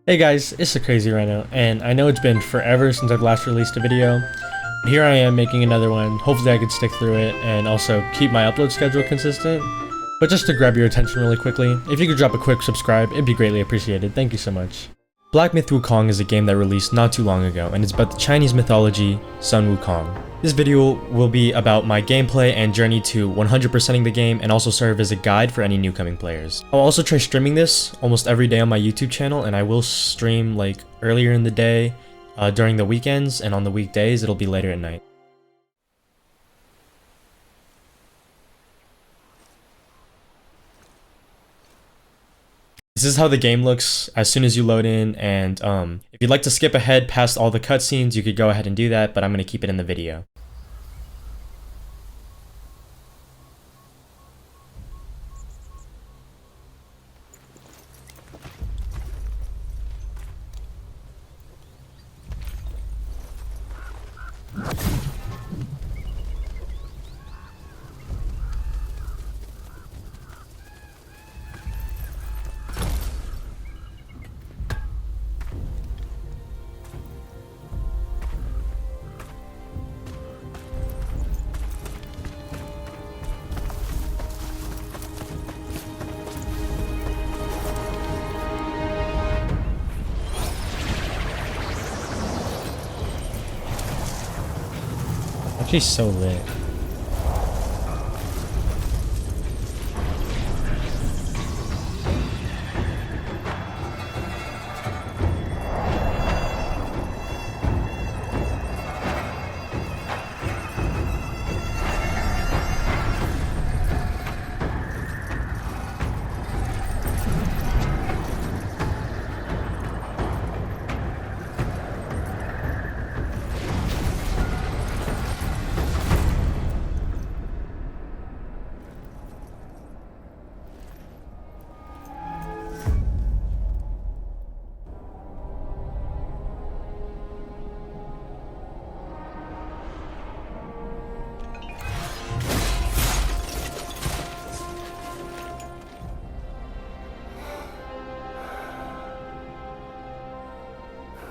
Hey guys, it's the Crazy Rhino, and I know it's been forever since I've last released a video. Here I am making another one. Hopefully I can stick through it and also keep my upload schedule consistent. But just to grab your attention really quickly, if you could drop a quick subscribe, it'd be greatly appreciated. Thank you so much. Black Myth Wukong is a game that released not too long ago, and it's about the Chinese mythology, Sun Wukong. This video will be about my gameplay and journey to 100%ing the game, and also serve as a guide for any new coming players. I'll also try streaming this almost every day on my YouTube channel, and I will stream like earlier in the day, during the weekends, and on the weekdays it'll be later at night. This is how the game looks as soon as you load in, and if you'd like to skip ahead past all the cutscenes, you could go ahead and do that, but I'm going to keep it in the video. Actually so lit.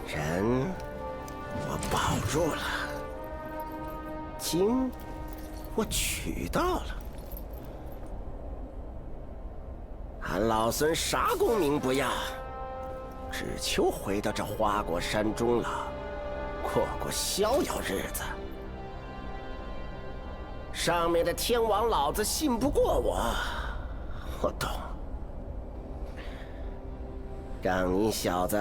人，我保住了；金，我取到了。俺老孙啥功名不要，只求回到这花果山中了，过过逍遥日子。上面的天王老子信不过我，我懂。让你小子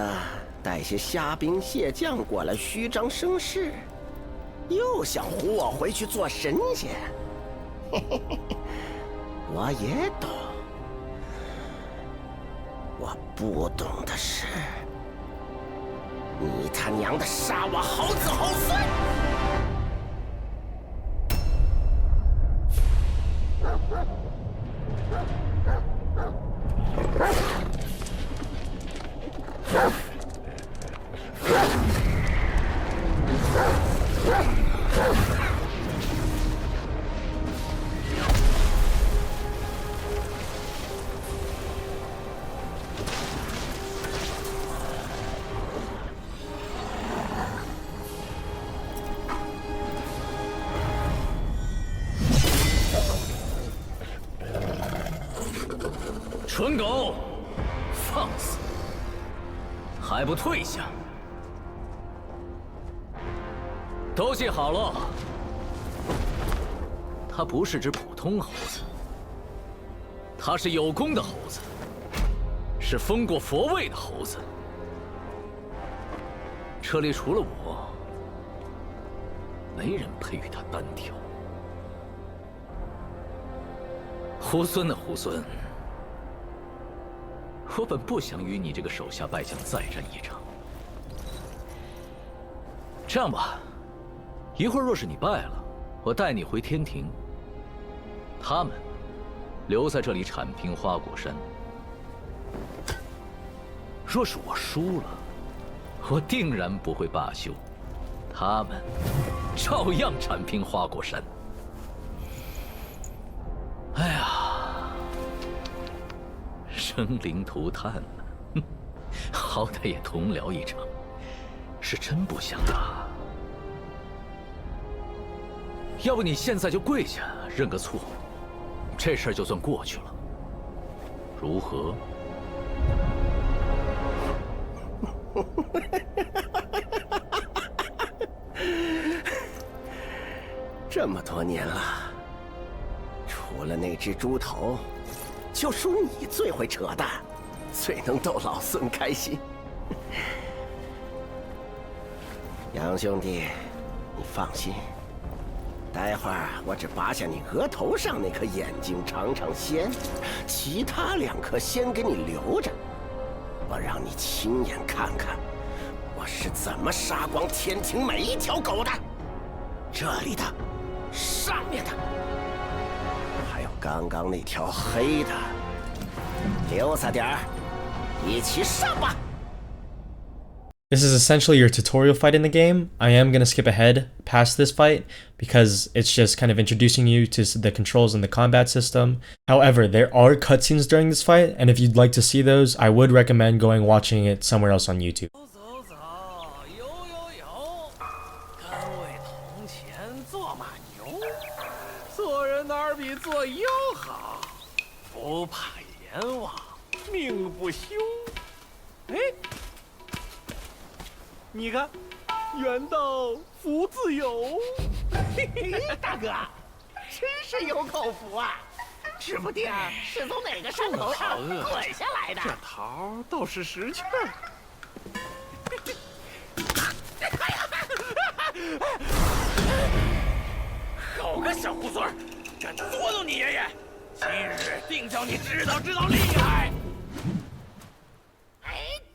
带些虾兵蟹将过来虚张声势，又想唬我回去做神仙。嘿嘿嘿，我也懂。我不懂的是，你他娘的杀我好子好孙！蠢狗，放肆！还不退下！都记好了，他不是只普通猴子，他是有功的猴子，是封过佛位的猴子。这里除了我，没人配与他单挑。猢狲的猢狲。我本不想与你这个手下败将再战一场。这样吧，一会儿若是你败了，我带你回天庭。他们留在这里铲平花果山。若是我输了，我定然不会罢休，他们照样铲平花果山。哎呀！生灵涂炭了，好歹也同僚一场，是真不想打。要不你现在就跪下认个错，这事儿就算过去了，如何？这么多年了，除了那只猪头，就属你最会扯淡，最能逗老孙开心。杨兄弟，你放心，待会儿我只拔下你额头上那颗眼睛尝尝鲜，其他2颗先给你留着，我让你亲眼看看我是怎么杀光天庭每一条狗的。这里的，上面的，还有刚刚那条黑的，留下点儿，一起上吧。 This is essentially your tutorial fight in the game. I am going to skip ahead past this fight because it's just kind of introducing you to the controls and the combat system. However, there are cutscenes during this fight, and if you'd like to see those, I would recommend watching it somewhere else on YouTube. 你看，缘到福自有。大哥，真是有口福啊！指不定是从哪个山头上滚下来的。这桃倒是识趣儿。好个小猢狲儿，敢捉弄你爷爷！今日定叫你知道厉害！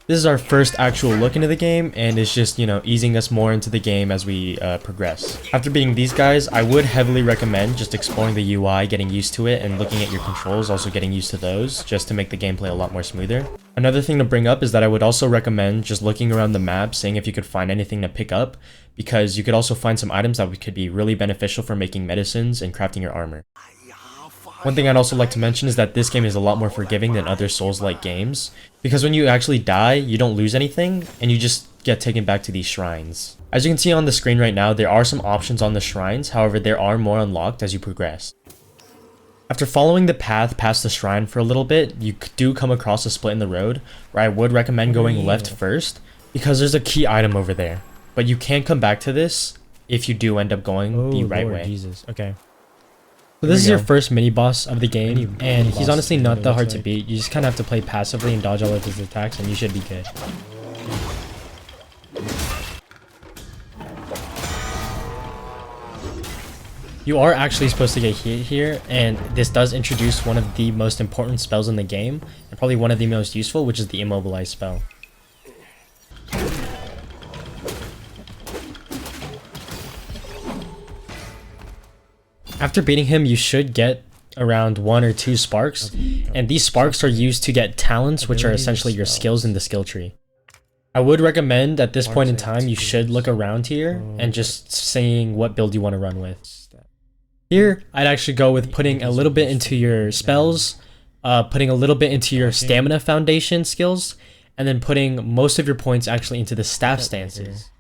This is our first actual look into the game, and it's just, easing us more into the game as we progress. After beating these guys, I would heavily recommend just exploring the UI, getting used to it, and looking at your controls, also getting used to those, just to make the gameplay a lot more smoother. Another thing to bring up is that I would also recommend just looking around the map, seeing if you could find anything to pick up, because you could also find some items that could be really beneficial for making medicines and crafting your armor. One thing I'd also like to mention is that this game is a lot more forgiving than other Souls-like games, because when you actually die, you don't lose anything, and you just get taken back to these shrines. As you can see on the screen right now, there are some options on the shrines, however there are more unlocked as you progress. After following the path past the shrine for a little bit, you do come across a split in the road, where I would recommend going left first, because there's a key item over there. But you can come back to this if you do end up going the right way. Jesus. Okay. So this is your first mini-boss of the game, and he's honestly not that hard to beat. You just kind of have to play passively and dodge all of his attacks, and you should be good. You are actually supposed to get hit here, and this does introduce one of the most important spells in the game, and probably one of the most useful, which is the Immobilize spell. After beating him, you should get around 1 or 2 sparks, and these sparks are used to get talents, which are essentially your skills in the skill tree. I would recommend at this point in time you should look around here and just seeing what build you want to run with. Here, I'd actually go with putting a little bit into your spells, putting a little bit into your stamina foundation skills, and then putting most of your points actually into the staff stances.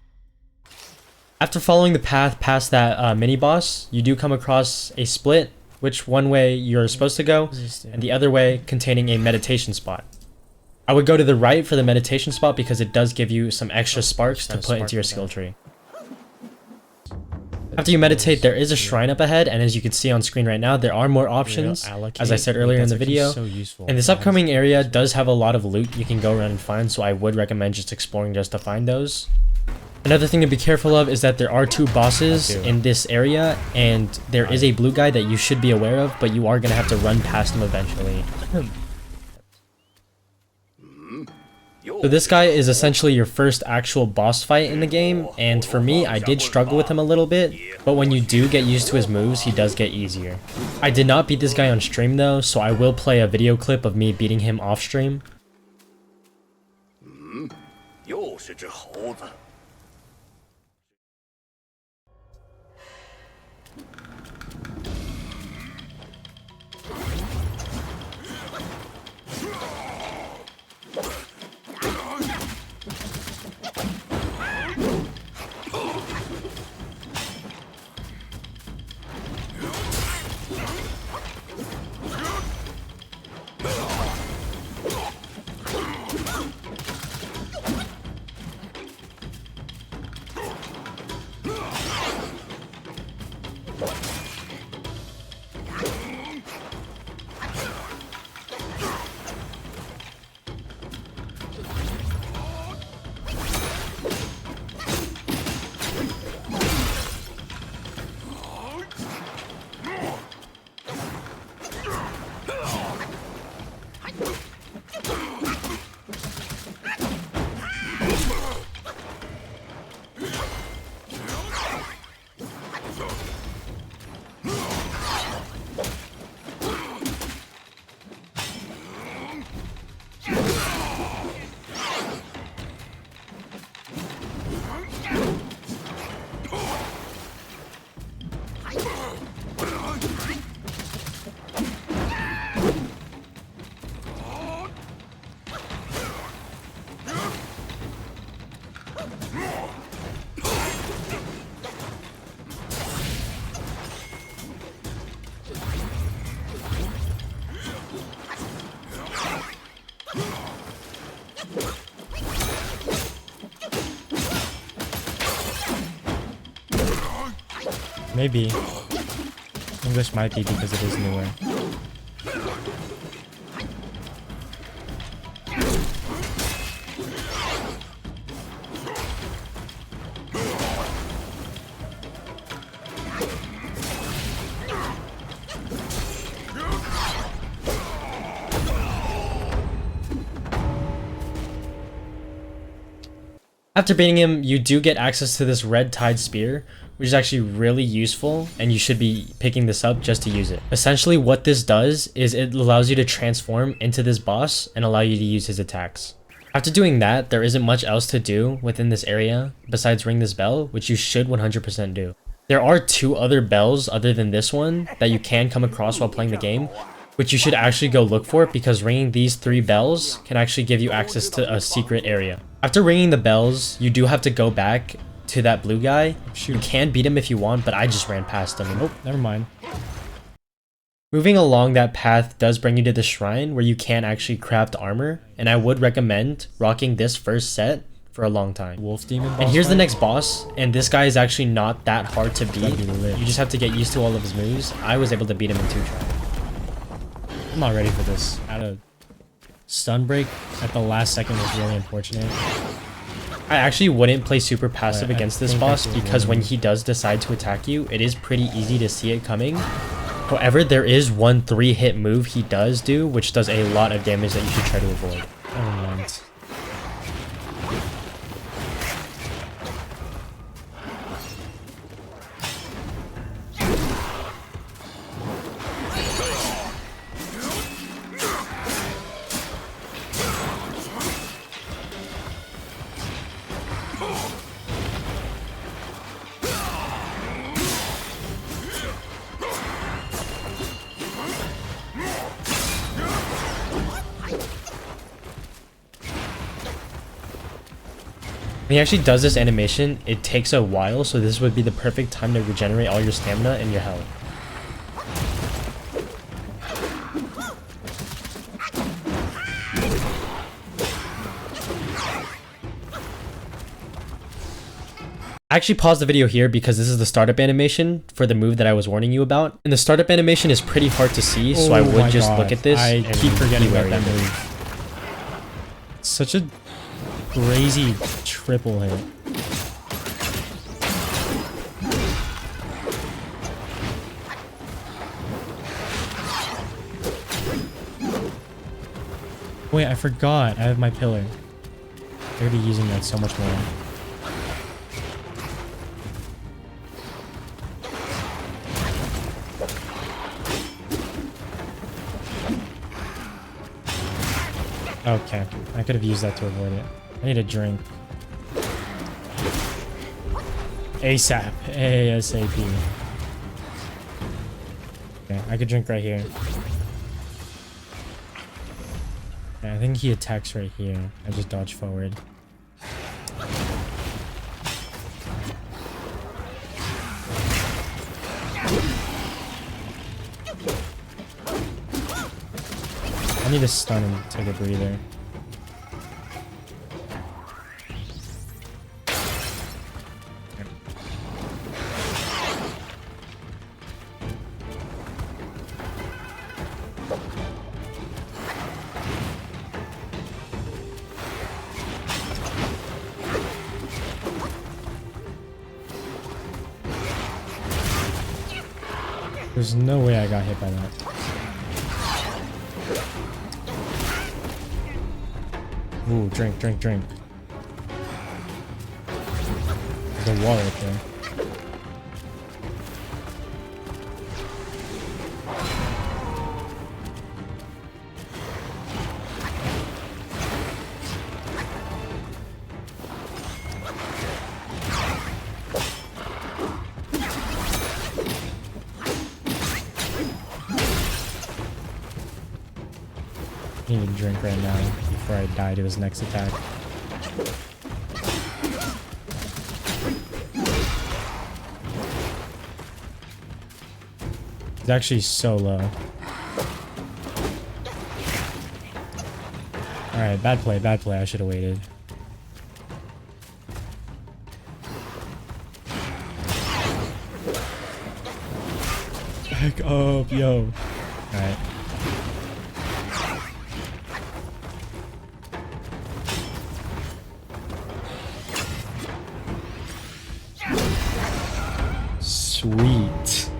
After following the path past that mini-boss, you do come across a split, which one way you're supposed to go, and the other way containing a meditation spot. I would go to the right for the meditation spot because it does give you some extra sparks to put into your skill tree. After you meditate, there is a shrine up ahead, and as you can see on screen right now, there are more options, as I said earlier in the video. And this upcoming area does have a lot of loot you can go around and find, so I would recommend just exploring just to find those. Another thing to be careful of is that there are 2 bosses in this area, and there is a blue guy that you should be aware of, but you are going to have to run past him eventually. So this guy is essentially your first actual boss fight in the game, and for me, I did struggle with him a little bit, but when you do get used to his moves, he does get easier. I did not beat this guy on stream though, so I will play a video clip of me beating him off stream. Maybe. English might be because it is newer. After beating him, you do get access to this red tide spear, which is actually really useful, and you should be picking this up just to use it. Essentially what this does is it allows you to transform into this boss and allow you to use his attacks. After doing that, there isn't much else to do within this area besides ring this bell, which you should 100% do. There are 2 other bells other than this one that you can come across while playing the game, which you should actually go look for, because ringing these 3 bells can actually give you access to a secret area. After ringing the bells, you do have to go back to that blue guy. You can beat him if you want, but I just ran past him. Oh, never mind. Moving along that path does bring you to the shrine where you can actually craft armor, and I would recommend rocking this first set for a long time. Wolf demon boss. And here's the next boss, and this guy is actually not that hard to beat. You just have to get used to all of his moves. I was able to beat him in 2 tries. I'm not ready for this. A stun break at the last second was really unfortunate. I actually wouldn't play super passive against this boss because when he does decide to attack you, it is pretty easy to see it coming. However, there is one 3-hit move he does do, which does a lot of damage that you should try to avoid. Never mind. When he actually does this animation, it takes a while, so this would be the perfect time to regenerate all your stamina and your health. I actually paused the video here because this is the startup animation for the move that I was warning you about. And the startup animation is pretty hard to see, so I would just look at this. I keep forgetting about that move. It's such a crazy triple hit. Wait, I forgot. I have my pillar. I'm gonna be using that so much more. Okay, I could have used that to avoid it. I need a drink. ASAP. ASAP. Okay, I could drink right here. Okay, I think he attacks right here. I just dodge forward. I need to stun and take a breather. There's no way I got hit by that. Ooh, drink, drink, drink. There's a wall right there. I need a drink right now before I die to his next attack. He's actually so low. Alright, bad play, bad play. I should have waited. back up, yo. Alright. Sweet.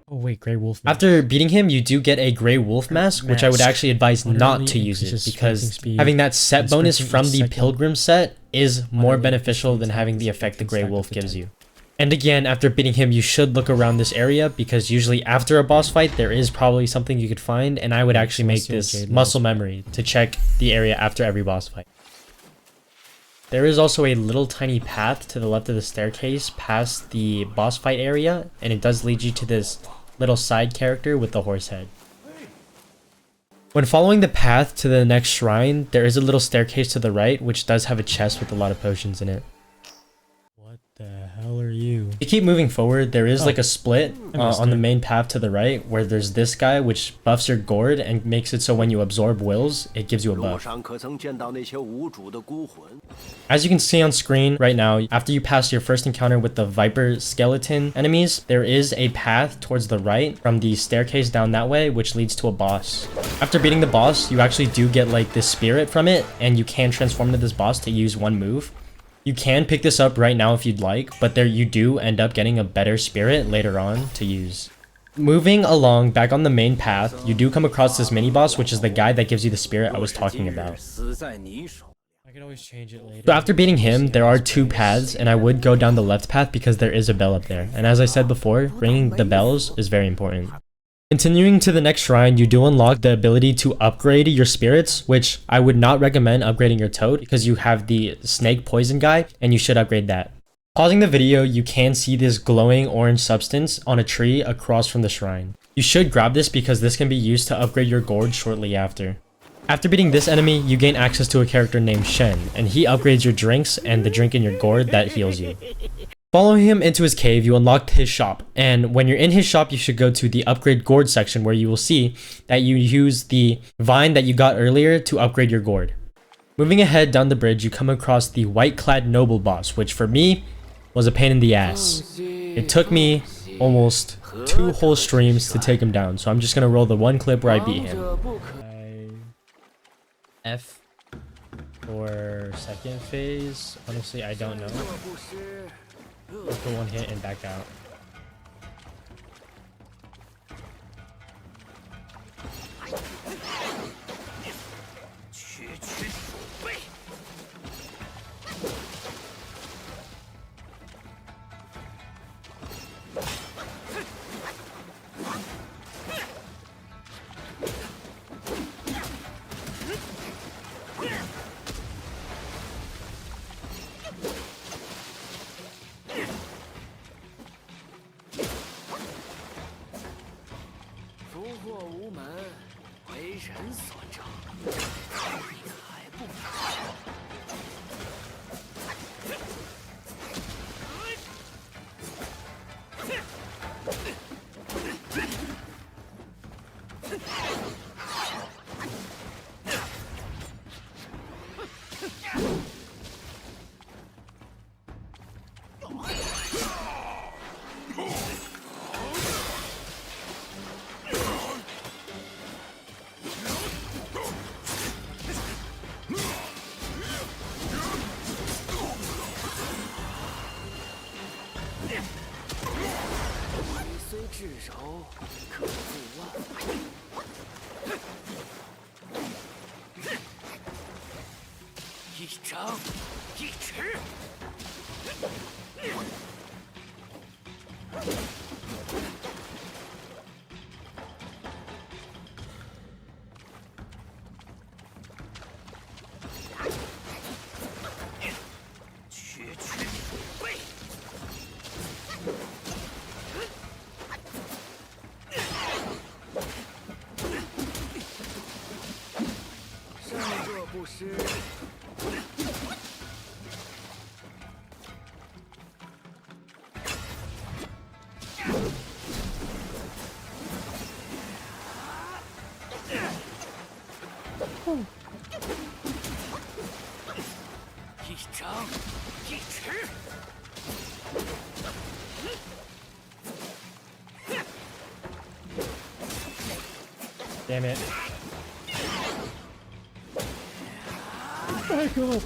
Oh wait, Grey Wolf mask. After beating him, you do get a Grey Wolf mask, which I would actually advise not to use it, because having that set bonus from the Pilgrim set is more beneficial than having the effect the Grey Wolf gives you. And again, after beating him, you should look around this area, because usually after a boss fight, there is probably something you could find, and I would actually make this muscle memory to check the area after every boss fight. There is also a little tiny path to the left of the staircase past the boss fight area, and it does lead you to this little side character with the horse head. When following the path to the next shrine, there is a little staircase to the right, which does have a chest with a lot of potions in it. What the hell are you? To keep moving forward, there is like a split on the main path to the right, where there's this guy which buffs your gourd and makes it so when you absorb wills, it gives you a buff. As you can see on screen right now, after you pass your first encounter with the Viper skeleton enemies, there is a path towards the right from the staircase down that way, which leads to a boss. After beating the boss, you actually do get like this spirit from it, and you can transform into this boss to use one move. You can pick this up right now if you'd like, but there you do end up getting a better spirit later on to use. Moving along back on the main path, you do come across this mini boss, which is the guy that gives you the spirit I was talking about. I can always change it later. So after beating him, there are two paths, and I would go down the left path because there is a bell up there. And as I said before, ringing the bells is very important. Continuing to the next shrine, you do unlock the ability to upgrade your spirits, which I would not recommend upgrading your toad because you have the snake poison guy, and you should upgrade that. Pausing the video, you can see this glowing orange substance on a tree across from the shrine. You should grab this because this can be used to upgrade your gourd shortly after. After beating this enemy, you gain access to a character named Shen, and he upgrades your drinks and the drink in your gourd that heals you. Following him into his cave, you unlocked his shop, and when you're in his shop, you should go to the upgrade gourd section where you will see that you use the vine that you got earlier to upgrade your gourd. Moving ahead down the bridge, you come across the Whiteclad Noble boss, which for me was a pain in the ass. It took me almost 2 whole streams to take him down, so I'm just gonna roll the one clip where I beat him. F for second phase, honestly I don't know. Go for one hit and back out. Damn it. Oh my god.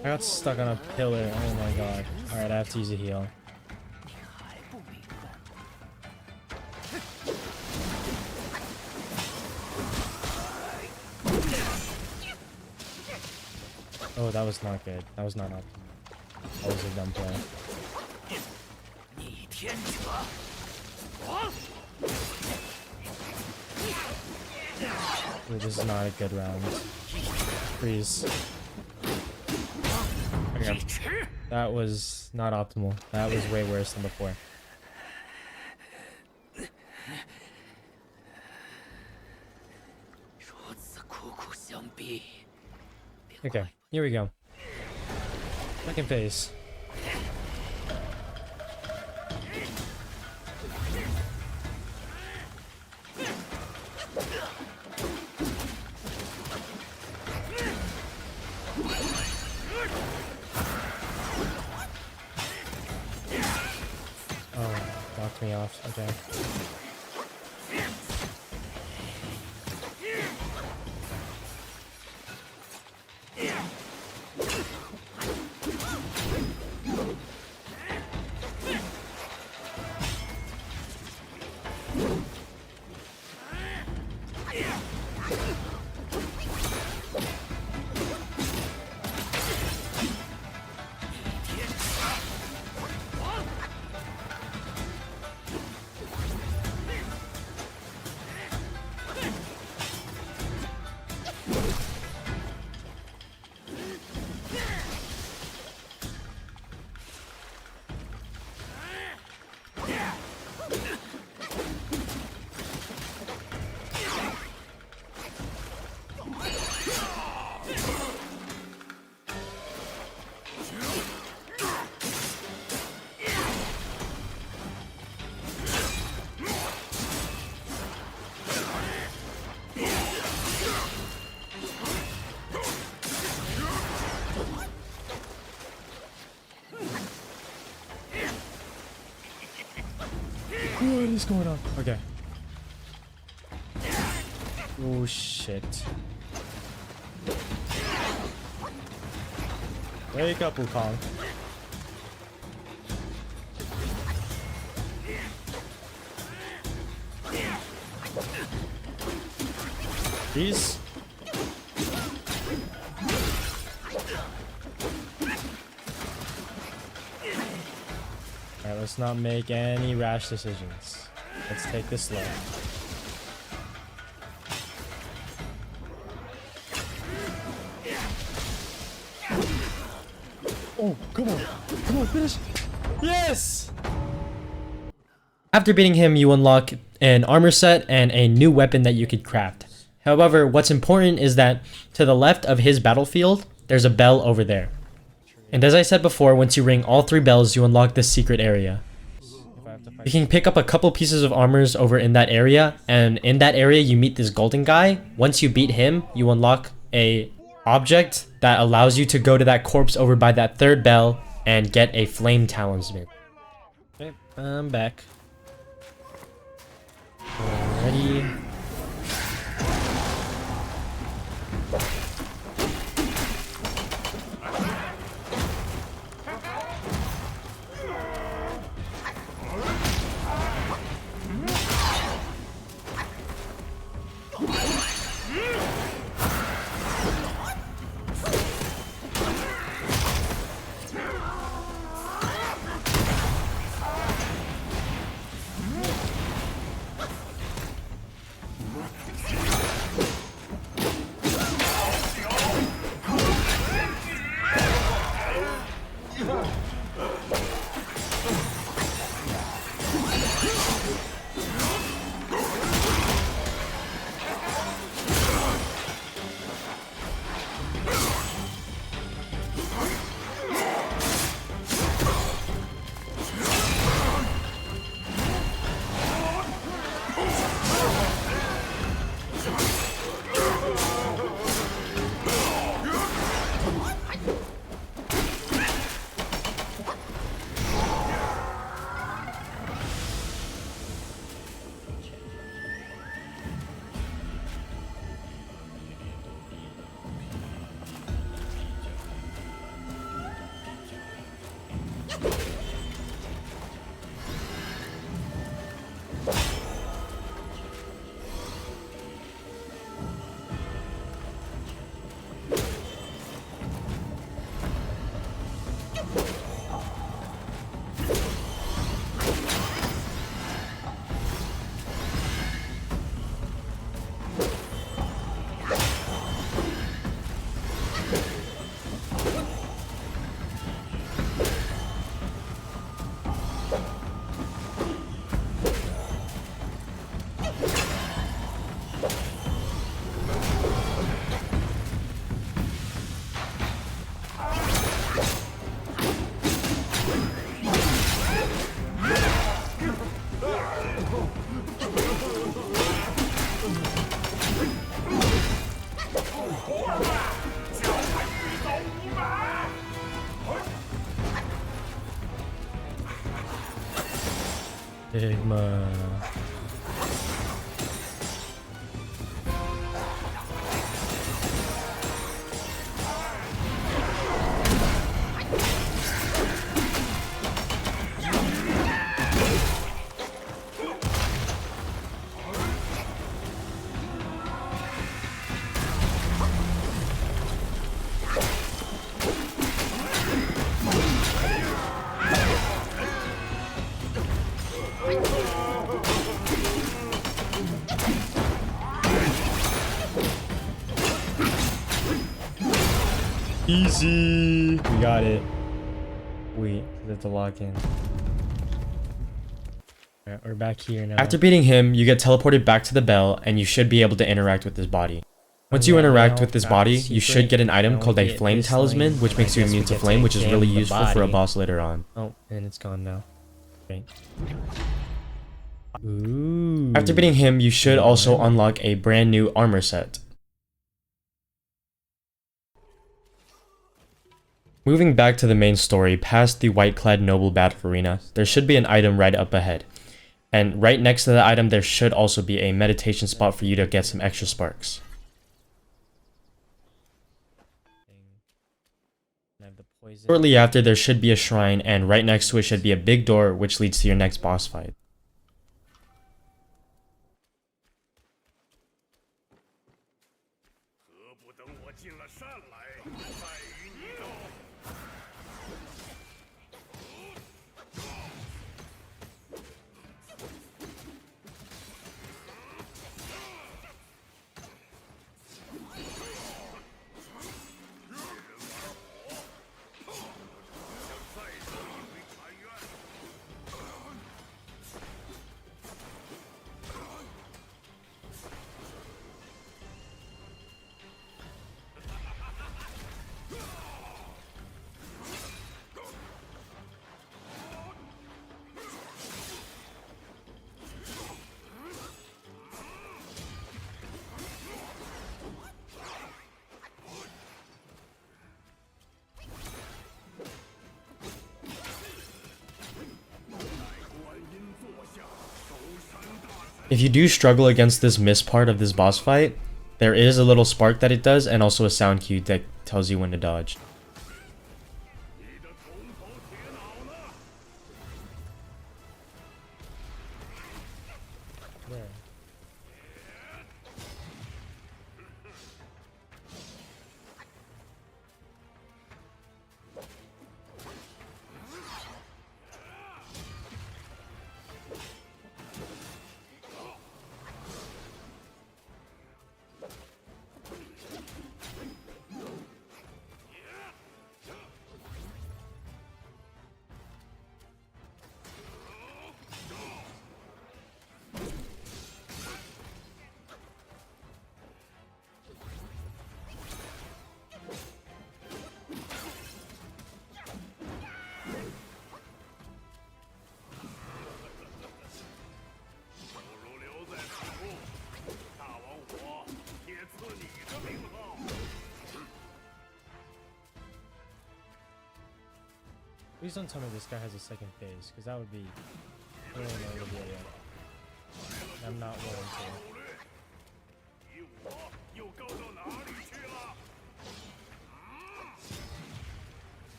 I got stuck on a pillar. Oh my god. Alright, I have to use a heal. Oh, that was not good. That was not optimal. That was a dumb play. Ooh, this is not a good round. Freeze. Okay. That was not optimal. That was way worse than before. Okay, here we go. Second phase. Oh, knocked me off. Okay. What is going on? Okay. Oh shit. Wake up, Wukong. These. Alright, let's not make any rash decisions. Let's take this slow. Oh, come on. Come on, finish. Yes! After beating him, you unlock an armor set and a new weapon that you could craft. However, what's important is that to the left of his battlefield, there's a bell over there. And as I said before, once you ring all 3 bells, you unlock this secret area. You can pick up a couple pieces of armors over in that area, and in that area you meet this golden guy. Once you beat him, you unlock a object that allows you to go to that corpse over by that 3rd bell and get a flame talisman. Okay, I'm back. Ready? Sigma. Easy. We got it. Wait, that's a lock in. Alright, we're back here now. After beating him, you get teleported back to the bell, and you should be able to interact with his body. Once you interact with his body, you should get an item called a flame talisman, which makes you immune to flame, which is really useful for a boss later on. Oh, and it's gone now. Okay. Ooh. After beating him, you should also unlock a brand new armor set. Moving back to the main story, past the Whiteclad Noble battle arena, there should be an item right up ahead. And right next to the item, there should also be a meditation spot for you to get some extra sparks. Shortly after, there should be a shrine, and right next to it should be a big door, which leads to your next boss fight. If you do struggle against this miss part of this boss fight, there is a little spark that it does, and also a sound cue that tells you when to dodge. Please don't tell me this guy has a second phase, because that would be really no idea. I'm not willing to.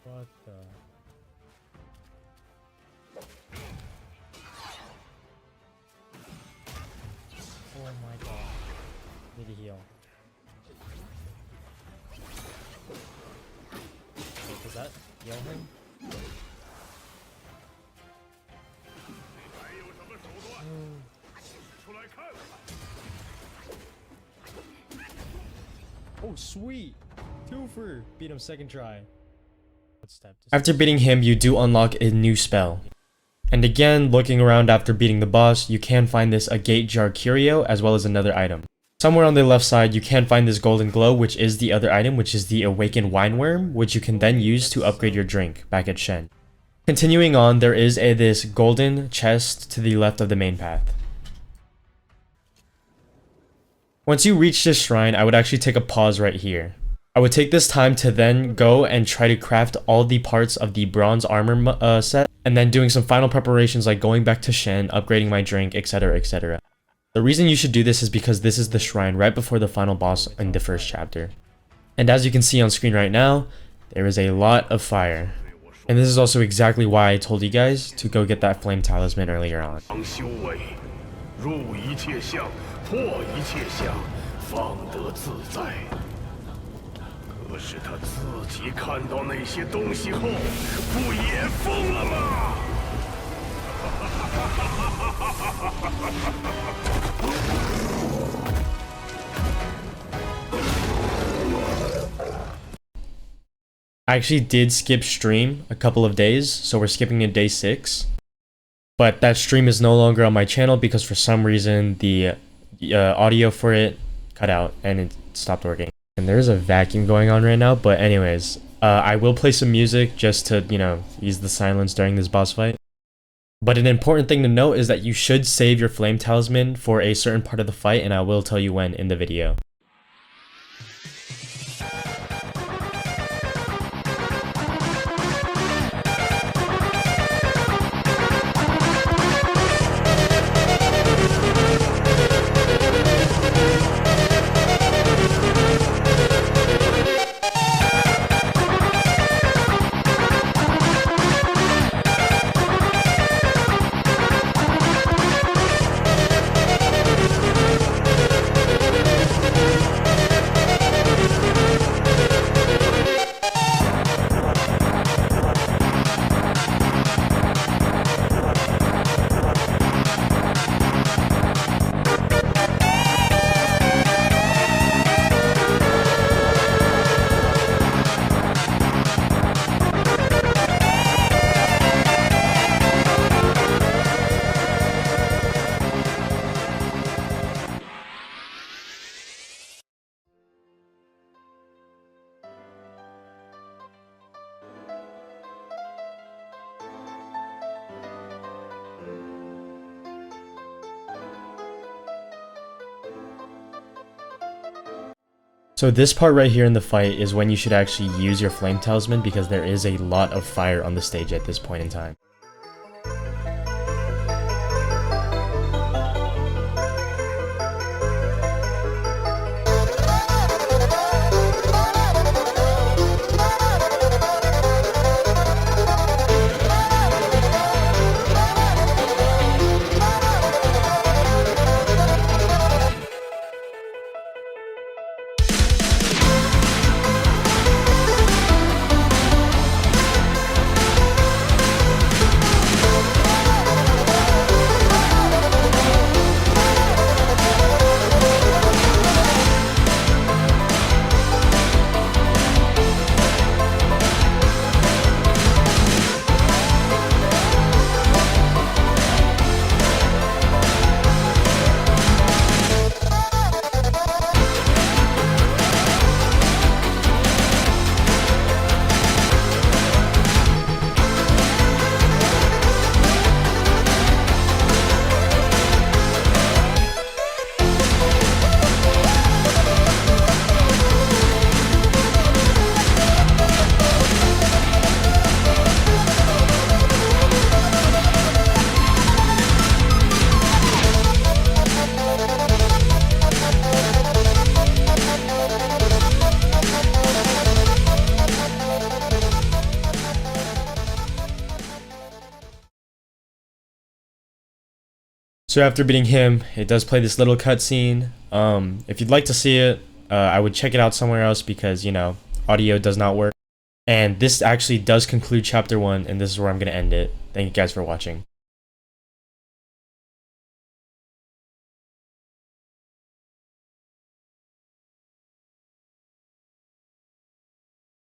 What the? Oh my god. Need to heal. Wait, does that heal him? Oh, sweet! Twofer! Beat him second try. After beating him, you do unlock a new spell. And again, looking around after beating the boss, you can find this Agate Jar Curio, as well as another item. Somewhere on the left side, you can find this Golden Glow, which is the other item, which is the Awakened Wine Worm, which you can then use to upgrade your drink back at Shen. Continuing on, there is this golden chest to the left of the main path. Once you reach this shrine, I would actually take a pause right here. I would take this time to then go and try to craft all the parts of the bronze armor set, and then doing some final preparations like going back to Shen, upgrading my drink, etc, etc. The reason you should do this is because this is the shrine right before the final boss in the first chapter. And as you can see on screen right now, there is a lot of fire. And this is also exactly why I told you guys to go get that flame talisman earlier on. 可是他自己看到那些东西后，不也疯了吗？ I actually did skip stream a couple of days, so we're skipping to day 6. But that stream is no longer on my channel because for some reason the audio for it cut out and it stopped working. And there's a vacuum going on right now, but anyways, I will play some music just to, you know, ease the silence during this boss fight. But an important thing to note is that you should save your flame talisman for a certain part of the fight, and I will tell you when in the video. So this part right here in the fight is when you should actually use your flame talisman because there is a lot of fire on the stage at this point in time. So after beating him, it does play this little cutscene. If you'd like to see it, I would check it out somewhere else because, you know, audio does not work. And this actually does conclude chapter 1, and this is where I'm going to end it. Thank you guys for watching.